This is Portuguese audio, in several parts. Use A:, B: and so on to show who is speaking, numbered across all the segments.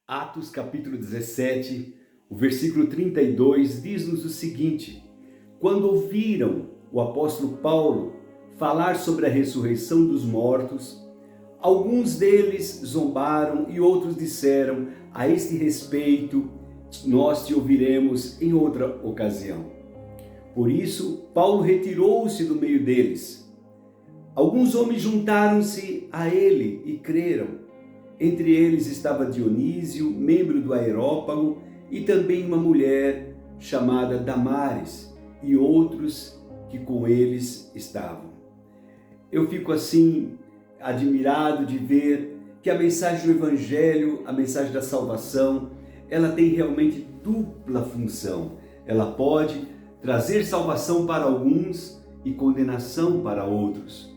A: Atos capítulo 17, o versículo 32 diz-nos o seguinte: quando ouviram o apóstolo Paulo falar sobre a ressurreição dos mortos, alguns deles zombaram e outros disseram: a este respeito, nós te ouviremos em outra ocasião. Por isso, Paulo retirou-se do meio deles. Alguns homens juntaram-se a ele e creram. Entre eles estava Dionísio, membro do Areópago, e também uma mulher chamada Damares, e outros que com eles estavam. Eu fico assim admirado de ver que a mensagem do Evangelho, a mensagem da salvação, ela tem realmente dupla função. Ela pode trazer salvação para alguns e condenação para outros.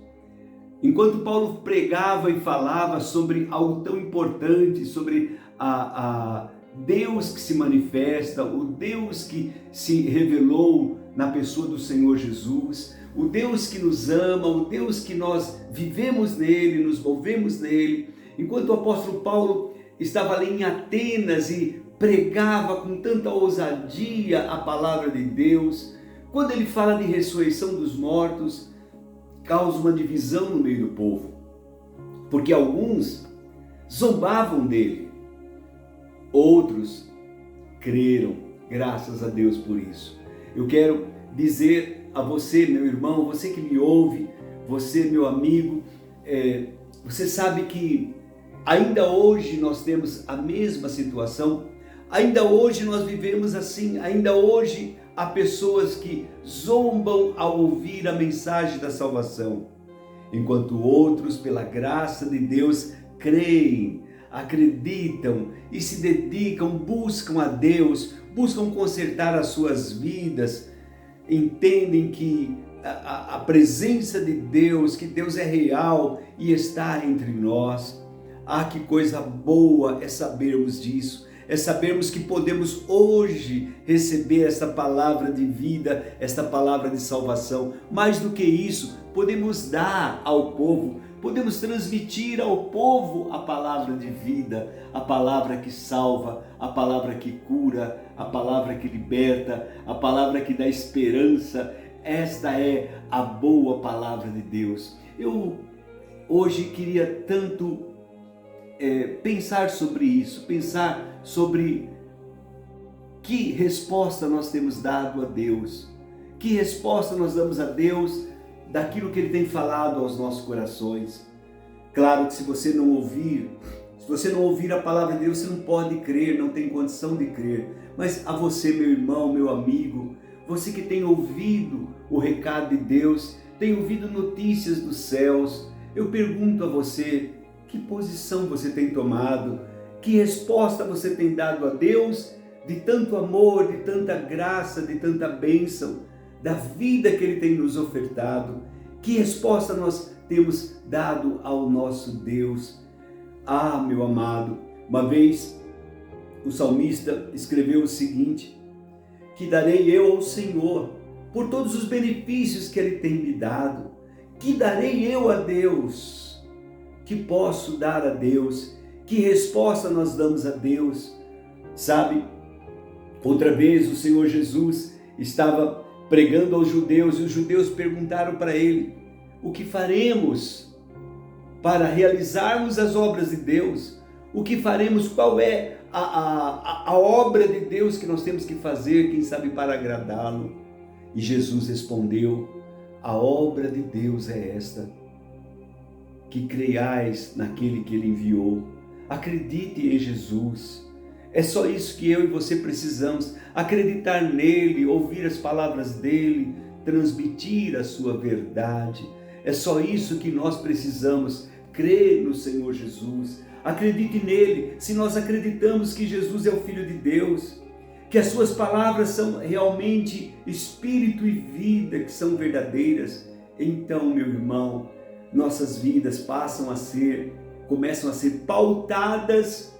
A: Enquanto Paulo pregava e falava sobre algo tão importante, sobre a Deus que se manifesta, o Deus que se revelou na pessoa do Senhor Jesus, o Deus que nos ama, o Deus que nós vivemos nele, nos movemos nele. Enquanto o apóstolo Paulo estava ali em Atenas e pregava com tanta ousadia a palavra de Deus, quando ele fala de ressurreição dos mortos, causa uma divisão no meio do povo, porque alguns zombavam dele, outros creram, graças a Deus por isso. Eu quero dizer a você, meu irmão, você que me ouve, você, meu amigo, você sabe que ainda hoje nós temos a mesma situação, ainda hoje nós vivemos assim, ainda hoje há pessoas que zombam ao ouvir a mensagem da salvação, enquanto outros, pela graça de Deus, creem, acreditam e se dedicam, buscam a Deus, buscam consertar as suas vidas, entendem que a presença de Deus, que Deus é real e está entre nós. Ah, que coisa boa é sabermos disso. É sabermos que podemos hoje receber esta palavra de vida, esta palavra de salvação. Mais do que isso, podemos dar ao povo, podemos transmitir ao povo a palavra de vida, a palavra que salva, a palavra que cura, a palavra que liberta, a palavra que dá esperança. Esta é a boa palavra de Deus. Eu hoje queria tanto pensar sobre isso, pensar sobre que resposta nós temos dado a Deus, que resposta nós damos a Deus daquilo que Ele tem falado aos nossos corações. Claro que se você não ouvir a palavra de Deus, você não pode crer, não tem condição de crer. Mas a você, meu irmão, meu amigo, você que tem ouvido o recado de Deus, tem ouvido notícias dos céus, eu pergunto a você, que posição você tem tomado? Que resposta você tem dado a Deus de tanto amor, de tanta graça, de tanta bênção, da vida que Ele tem nos ofertado? Que resposta nós temos dado ao nosso Deus? Ah, meu amado, uma vez o salmista escreveu o seguinte: que darei eu ao Senhor por todos os benefícios que Ele tem me dado? Que darei eu a Deus? Que posso dar a Deus? Que resposta nós damos a Deus? Sabe, outra vez o Senhor Jesus estava pregando aos judeus e os judeus perguntaram para Ele: o que faremos para realizarmos as obras de Deus? O que faremos? Qual é a obra de Deus que nós temos que fazer, quem sabe para agradá-lo? E Jesus respondeu: a obra de Deus é esta, que creiais naquele que Ele enviou. Acredite em Jesus. É só isso que eu e você precisamos, acreditar nele, ouvir as palavras dele, transmitir a sua verdade. É só isso que nós precisamos, crer no Senhor Jesus. Acredite nele. Se nós acreditamos que Jesus é o Filho de Deus, que as suas palavras são realmente espírito e vida, que são verdadeiras, então, meu irmão, nossas vidas começam a ser pautadas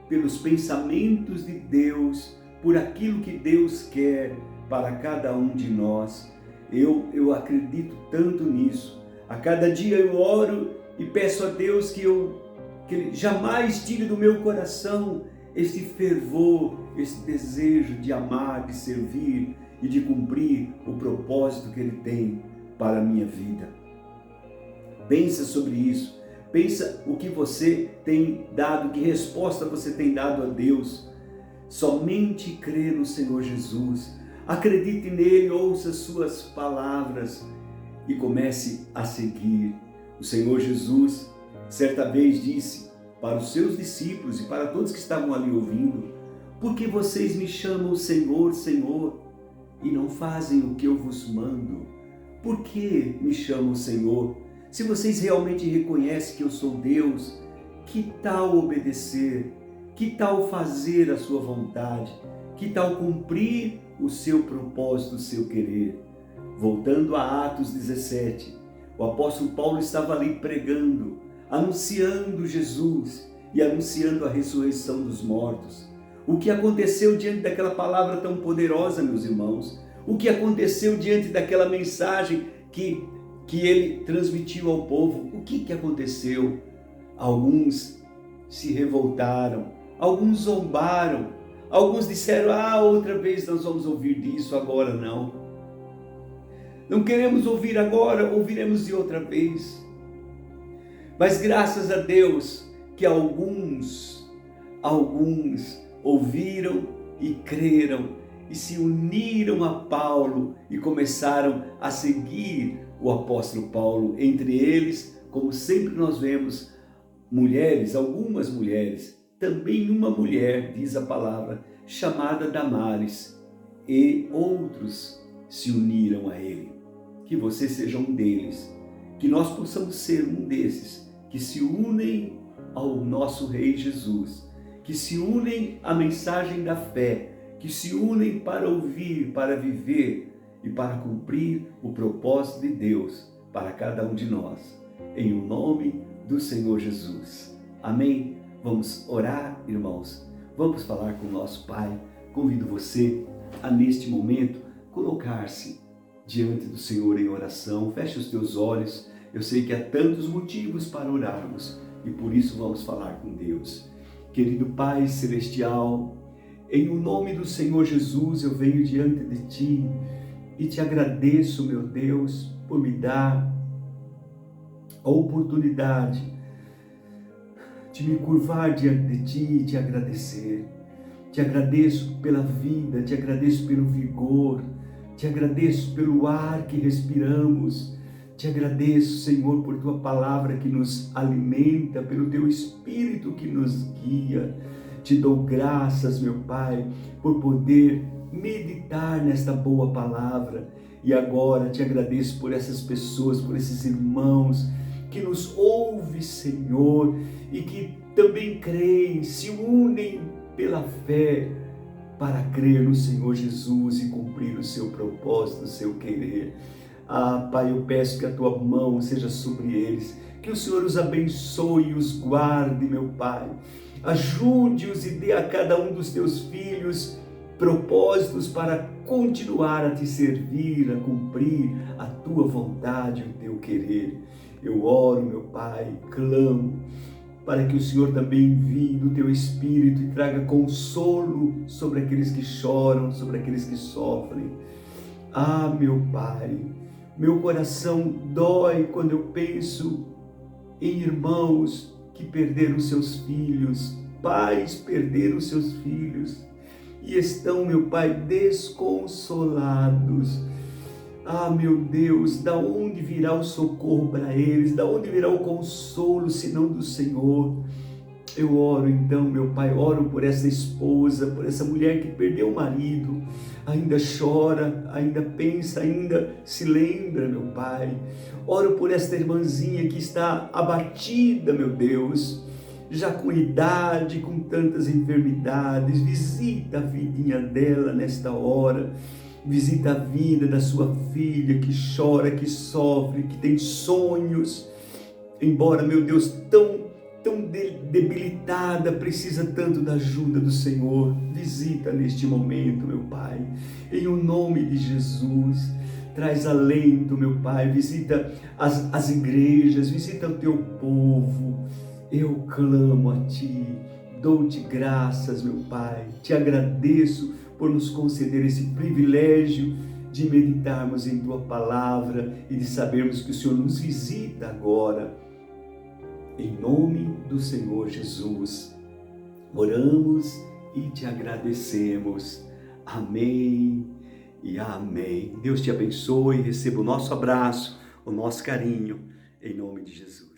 A: pelos pensamentos de Deus, por aquilo que Deus quer para cada um de nós. Eu acredito tanto nisso. A cada dia eu oro e peço a Deus que eu que Ele jamais tire do meu coração este fervor, este desejo de amar, de servir e de cumprir o propósito que Ele tem para a minha vida. Pensa sobre isso, pensa o que você tem dado, que resposta você tem dado a Deus. Somente crê no Senhor Jesus, acredite nele, ouça suas palavras e comece a seguir. O Senhor Jesus certa vez disse para os seus discípulos e para todos que estavam ali ouvindo: por que vocês me chamam Senhor, Senhor, e não fazem o que eu vos mando? Por que me chamam Senhor? Se vocês realmente reconhecem que eu sou Deus, que tal obedecer? Que tal fazer a sua vontade? Que tal cumprir o seu propósito, o seu querer? Voltando a Atos 17, o apóstolo Paulo estava ali pregando, anunciando Jesus e anunciando a ressurreição dos mortos. O que aconteceu diante daquela palavra tão poderosa, meus irmãos? O que aconteceu diante daquela mensagem que ele transmitiu ao povo? O que aconteceu? Alguns se revoltaram, alguns zombaram, alguns disseram: outra vez nós vamos ouvir disso, agora não. Não queremos ouvir agora, ouviremos de outra vez. Mas graças a Deus que alguns ouviram e creram e se uniram a Paulo e começaram a seguir o apóstolo Paulo. Entre eles, como sempre nós vemos, mulheres, algumas mulheres, também uma mulher, diz a palavra, chamada Damares, e outros se uniram a ele. Que você seja um deles, que nós possamos ser um desses, que se unem ao nosso Rei Jesus, que se unem à mensagem da fé, que se unem para ouvir, para viver e para cumprir o propósito de Deus para cada um de nós. Em o nome do Senhor Jesus. Amém? Vamos orar, irmãos. Vamos falar com o nosso Pai. Convido você a, neste momento, colocar-se diante do Senhor em oração. Feche os teus olhos. Eu sei que há tantos motivos para orarmos e por isso vamos falar com Deus. Querido Pai Celestial, em o nome do Senhor Jesus eu venho diante de Ti e Te agradeço, meu Deus, por me dar a oportunidade de me curvar diante de Ti e Te agradecer. Te agradeço pela vida, Te agradeço pelo vigor, Te agradeço pelo ar que respiramos, Te agradeço, Senhor, por Tua palavra que nos alimenta, pelo Teu Espírito que nos guia. Te dou graças, meu Pai, por poder meditar nesta boa palavra. E agora Te agradeço por essas pessoas, por esses irmãos que nos ouvem, Senhor, e que também creem, se unem pela fé para crer no Senhor Jesus e cumprir o seu propósito, o seu querer. Pai, eu peço que a Tua mão seja sobre eles, que o Senhor os abençoe e os guarde, meu Pai. Ajude-os e dê a cada um dos Teus filhos propósitos para continuar a Te servir, a cumprir a Tua vontade, o Teu querer. Eu oro, meu Pai, clamo para que o Senhor também envie do Teu Espírito e traga consolo sobre aqueles que choram, sobre aqueles que sofrem. Meu Pai, meu coração dói quando eu penso em irmãos que perderam seus filhos, pais perderam seus filhos e estão, meu Pai, desconsolados. Meu Deus, da onde virá o socorro para eles? Da onde virá o consolo, senão do Senhor? Eu oro então, meu Pai, oro por essa esposa, por essa mulher que perdeu o marido, ainda chora, ainda pensa, ainda se lembra, meu Pai. Oro por esta irmãzinha que está abatida, meu Deus, já com idade, com tantas enfermidades. Visita a vidinha dela nesta hora. Visita a vida da sua filha que chora, que sofre, que tem sonhos. Embora, meu Deus, tão debilitada, precisa tanto da ajuda do Senhor. Visita neste momento, meu Pai. Em o nome de Jesus, traz alento, meu Pai. Visita as igrejas, visita o Teu povo. Eu clamo a Ti, dou-te graças, meu Pai, te agradeço por nos conceder esse privilégio de meditarmos em Tua Palavra e de sabermos que o Senhor nos visita agora. Em nome do Senhor Jesus, oramos e te agradecemos. Amém e amém. Deus te abençoe, receba o nosso abraço, o nosso carinho, em nome de Jesus.